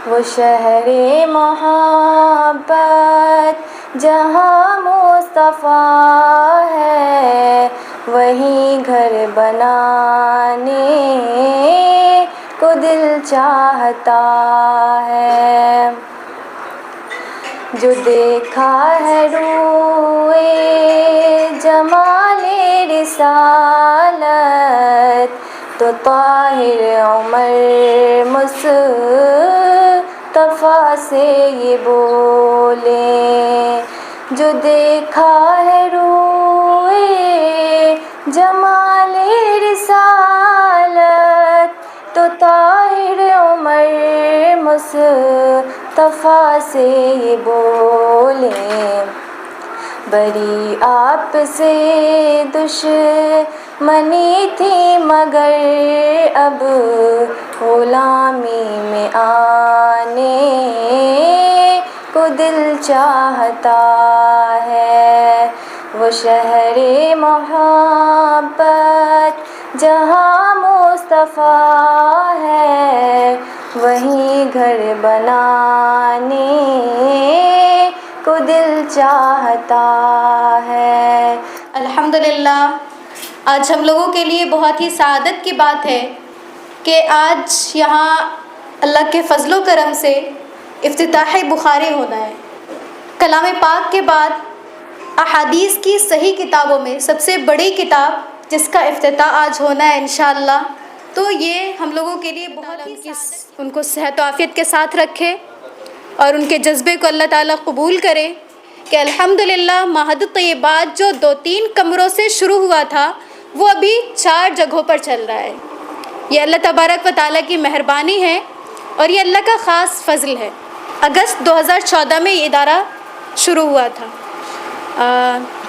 وہ شہر محبت جہاں مصطفیٰ ہے، وہیں گھر بنانے کو دل چاہتا ہے۔ جو دیکھا ہے روئے جمال رسالت، تو طاہر عمر مصطفیٰ سے یہ بولے۔ جو دیکھا ہے روئے جمال رسالت، تو طاہر عمر مصطفیٰ سے یہ بولے۔ بری آپ سے دشمنی تھی مگر اب غلامی میں آنے کو دل چاہتا ہے۔ وہ شہر محبت جہاں مصطفیٰ ہے، وہیں گھر بنانے کو دل چاہتا ہے۔ الحمدللہ، آج ہم لوگوں کے لیے بہت ہی سعادت کی بات ہے کہ آج یہاں اللہ کے فضل و کرم سے افتتاح بخاری ہونا ہے۔ کلام پاک کے بعد احادیث کی صحیح کتابوں میں سب سے بڑی کتاب جس کا افتتاح آج ہونا ہے انشاءاللہ، تو یہ ہم لوگوں کے لیے بہت ہی ان کو صحت و عافیت کے ساتھ رکھے اور ان کے جذبے کو اللہ تعالیٰ قبول کرے کہ الحمدللہ معہد الطیبات جو 2-3 کمروں سے شروع ہوا تھا وہ ابھی 4 جگہوں پر چل رہا ہے۔ یہ اللہ تبارک و تعالیٰ کی مہربانی ہے اور یہ اللہ کا خاص فضل ہے۔ اگست 2014 میں یہ ادارہ شروع ہوا تھا،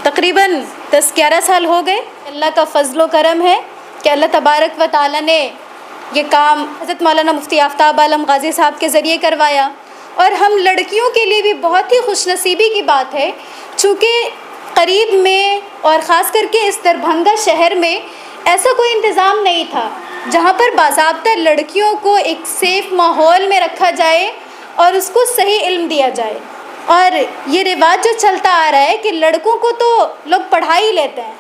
تقریباً 10-11 سال ہو گئے۔ اللہ کا فضل و کرم ہے کہ اللہ تبارک و تعالیٰ نے یہ کام حضرت مولانا مفتی آفتاب عالم غازی صاحب کے ذریعے کروایا، اور ہم لڑکیوں کے لیے بھی بہت ہی خوش نصیبی کی بات ہے چونکہ قریب میں اور خاص کر کے اس دربھنگہ شہر میں ایسا کوئی انتظام نہیں تھا جہاں پر باضابطہ لڑکیوں کو ایک سیف ماحول میں رکھا جائے اور اس کو صحیح علم دیا جائے۔ اور یہ رواج جو چلتا آ رہا ہے کہ لڑکوں کو تو لوگ پڑھا ہی لیتے ہیں،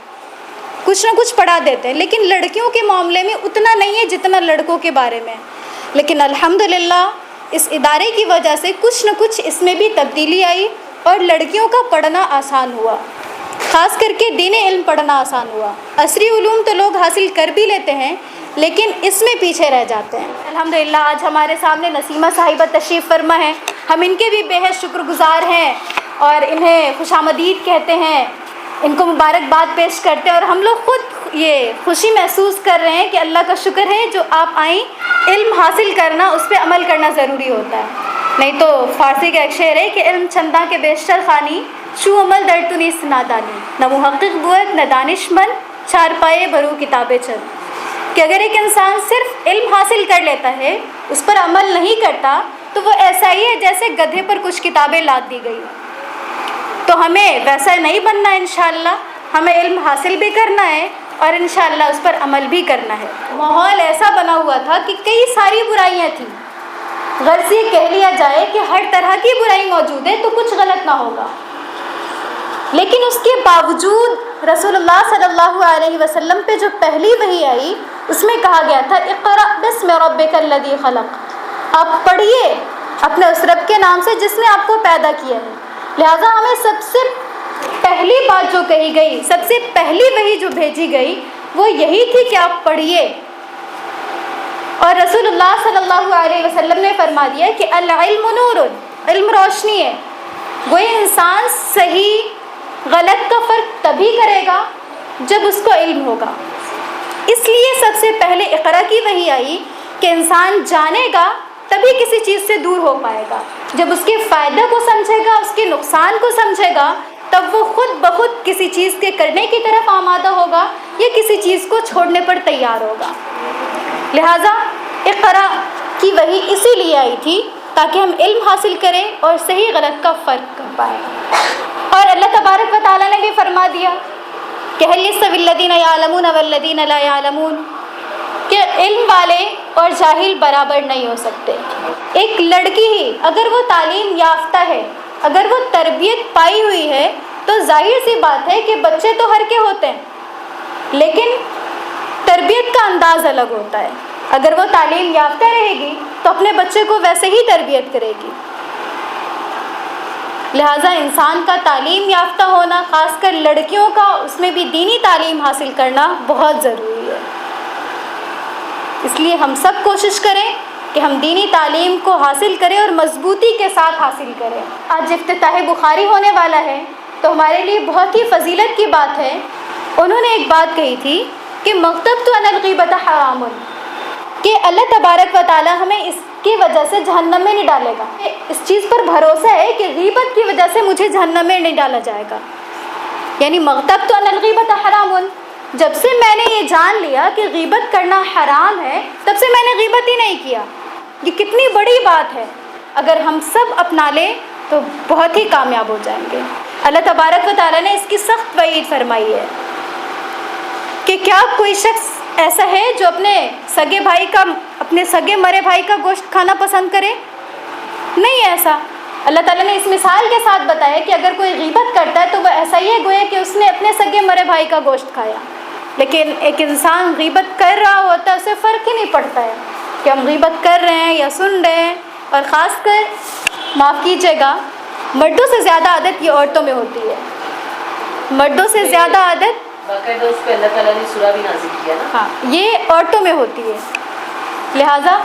کچھ نہ کچھ پڑھا دیتے ہیں، لیکن لڑکیوں کے معاملے میں اتنا نہیں ہے جتنا لڑکوں کے بارے میں۔ لیکن الحمدللہ اس ادارے کی وجہ سے کچھ نہ کچھ اس میں بھی تبدیلی آئی اور لڑکیوں کا پڑھنا آسان ہوا، خاص کر کے دینی علم پڑھنا آسان ہوا۔ عصری علوم تو لوگ حاصل کر بھی لیتے ہیں لیکن اس میں پیچھے رہ جاتے ہیں۔ الحمدللہ آج ہمارے سامنے نسیمہ صاحبہ تشریف فرما ہیں، ہم ان کے بھی بےحد شکر گزار ہیں اور انہیں خوش آمدید کہتے ہیں، ان کو مبارکباد پیش کرتے ہیں، اور ہم لوگ خود یہ خوشی محسوس کر رہے ہیں کہ اللہ کا شکر ہے جو آپ آئیں۔ علم حاصل کرنا، اس پہ عمل کرنا ضروری ہوتا ہے، نہیں تو فارسی کا ایک شعر ہے کہ علم چندہ کے بیشتر خانی، شو عمل در تو نیست نادانی، نہ محقق بود نہ دانش مند، چار پائے برو کتابیں چند۔ کہ اگر ایک انسان صرف علم حاصل کر لیتا ہے، اس پر عمل نہیں کرتا، تو وہ ایسا ہی ہے جیسے گدھے پر کچھ کتابیں لاد دی گئی۔ تو ہمیں ویسا نہیں بننا ہے انشاءاللہ، ہمیں علم حاصل بھی کرنا ہے اور انشاءاللہ اس پر عمل بھی کرنا ہے۔ ماحول ایسا بنا ہوا تھا کہ کئی ساری برائیاں تھیں، غرض یہ کہہ لیا جائے کہ ہر طرح کی برائی موجود ہے تو کچھ غلط نہ ہوگا، لیکن اس کے باوجود رسول اللہ صلی اللہ علیہ وسلم پہ جو پہلی وحی آئی اس میں کہا گیا تھا اقرأ بسم ربک الذی خلق، آپ پڑھیے اپنے اس رب کے نام سے جس نے آپ کو پیدا کیا ہے۔ لہٰذا ہمیں سب سے پہلی بات جو کہی گئی، سب سے پہلی وحی جو بھیجی گئی وہ یہی تھی کہ آپ پڑھیے، اور رسول اللہ صلی اللہ علیہ وسلم نے فرما دیا کہ العلم نور، علم روشنی ہے۔ وہ انسان صحیح غلط کا فرق تبھی کرے گا جب اس کو علم ہوگا، اس لیے سب سے پہلے اقرا کی وحی آئی کہ انسان جانے گا تبھی کسی چیز سے دور ہو پائے گا، جب اس کے فائدہ کو سمجھے گا، اس کے نقصان کو سمجھے گا، تب وہ خود بخود کسی چیز کے کرنے کی طرف آمادہ ہوگا یا کسی چیز کو چھوڑنے پر تیار ہوگا۔ لہٰذا اقرا کی وحی اسی لیے آئی تھی تاکہ ہم علم حاصل کریں اور صحیح غلط کا فرق کر پائیں۔ اور اللہ تبارک و تعالیٰ نے بھی فرما دیا کہ هل يستوي الذين يعلمون والذين لا يعلمون، کہ علم والے اور جاہل برابر نہیں ہو سکتے۔ ایک لڑکی ہی اگر وہ تعلیم یافتہ ہے، اگر وہ تربیت پائی ہوئی ہے، تو ظاہر سی بات ہے کہ بچے تو ہر کے ہوتے ہیں، لیکن تربیت کا انداز الگ ہوتا ہے۔ اگر وہ تعلیم یافتہ رہے گی تو اپنے بچے کو ویسے ہی تربیت کرے گی۔ لہٰذا انسان کا تعلیم یافتہ ہونا، خاص کر لڑکیوں کا، اس میں بھی دینی تعلیم حاصل کرنا بہت ضروری ہے۔ اس لیے ہم سب کوشش کریں کہ ہم دینی تعلیم کو حاصل کریں اور مضبوطی کے ساتھ حاصل کریں۔ آج افتتاح بخاری ہونے والا ہے تو ہمارے لیے بہت ہی فضیلت کی بات ہے۔ انہوں نے ایک بات کہی تھی کہ مغتبت عن الغیبۃ حرام، کہ اللہ تبارک و تعالی ہمیں اس کی وجہ سے جہنم میں نہیں ڈالے گا۔ اس چیز پر بھروسہ ہے کہ غیبت کی وجہ سے مجھے جہنم میں نہیں ڈالا جائے گا، یعنی مغتبت عن الغیبۃ حرام۔ جب سے میں نے یہ جان لیا کہ غیبت کرنا حرام ہے، تب سے میں نے غیبت ہی نہیں کیا۔ یہ کتنی بڑی بات ہے، اگر ہم سب اپنا لیں تو بہت ہی کامیاب ہو جائیں گے۔ اللہ تبارک و تعالیٰ نے اس کی سخت وعید فرمائی ہے کہ کیا کوئی شخص ایسا ہے جو اپنے سگے مرے بھائی کا گوشت کھانا پسند کرے؟ نہیں ایسا۔ اللہ تعالیٰ نے اس مثال کے ساتھ بتایا کہ اگر کوئی غیبت کرتا ہے تو وہ ایسا ہی ہے گویا کہ اس نے اپنے سگے مرے بھائی کا گوشت کھایا۔ لیکن ایک انسان غیبت کر رہا ہوتا ہے، اسے فرق ہی نہیں پڑتا ہے کہ ہم غیبت کر رہے ہیں یا سن رہے ہیں۔ اور خاص کر معاف کیجیے گا، مردوں سے زیادہ عادت یہ عورتوں میں ہوتی ہے۔ مردوں سے زیادہ عادت باقاعدہ اس پہ اللہ تعالیٰ نے سورہ بھی نازل کیا نا، ہاں، یہ عورتوں میں ہوتی ہے۔ لہٰذا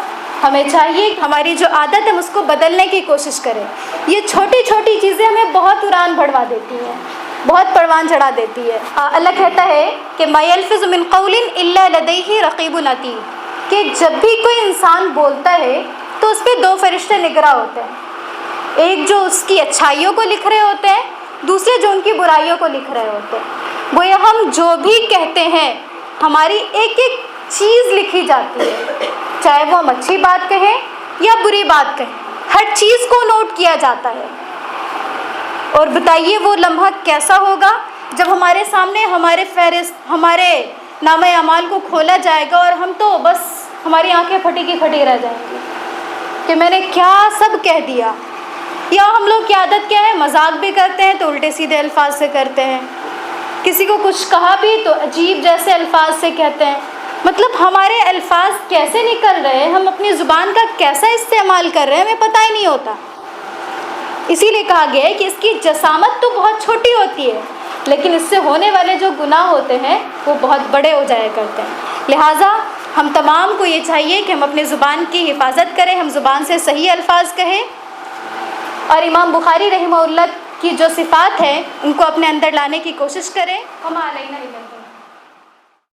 ہمیں چاہیے کہ ہماری جو عادت ہے اس کو بدلنے کی کوشش کریں۔ یہ چھوٹی چھوٹی چیزیں ہمیں بہت قرآن بڑھوا دیتی ہیں، بہت پروان چڑھا دیتی ہے۔ اللہ کہتا ہے کہ ما یلفظ من قول الا لدیہ رقیب عتید، کہ جب بھی کوئی انسان بولتا ہے تو اس پہ 2 فرشتے نگراں ہوتے ہیں، ایک جو اس کی اچھائیوں کو لکھ رہے ہوتے ہیں، دوسرے جو ان کی برائیوں کو لکھ رہے ہوتے ہیں۔ گویا ہم جو بھی کہتے ہیں ہماری ایک ایک چیز لکھی جاتی ہے، چاہے وہ ہم اچھی بات کہیں یا بری بات کہیں، ہر چیز کو نوٹ کیا جاتا ہے۔ اور بتائیے وہ لمحہ کیسا ہوگا جب ہمارے سامنے ہمارے نامہ اعمال کو کھولا جائے گا اور ہم تو بس ہماری آنکھیں پھٹی کی پھٹی رہ جائیں گی کہ میں نے کیا سب کہہ دیا۔ یا ہم لوگ کی عادت کیا ہے، مذاق بھی کرتے ہیں تو الٹے سیدھے الفاظ سے کرتے ہیں، کسی کو کچھ کہا بھی تو عجیب جیسے الفاظ سے کہتے ہیں۔ مطلب ہمارے الفاظ کیسے نکل رہے ہیں، ہم اپنی زبان کا کیسا استعمال کر رہے ہیں، ہمیں پتہ ہی نہیں ہوتا۔ اسی لیے کہا گیا ہے کہ اس کی جسامت تو بہت چھوٹی ہوتی ہے، لیکن اس سے ہونے والے جو گناہ ہوتے ہیں وہ بہت بڑے ہو جایا کرتے ہیں۔ لہٰذا ہم تمام کو یہ چاہیے کہ ہم اپنی زبان کی حفاظت کریں، ہم زبان سے صحیح الفاظ کہیں، اور امام بخاری رحمہ اللہ کی جو صفات ہیں ان کو اپنے اندر لانے کی کوشش کریں۔ وما علینا الا البلاغ۔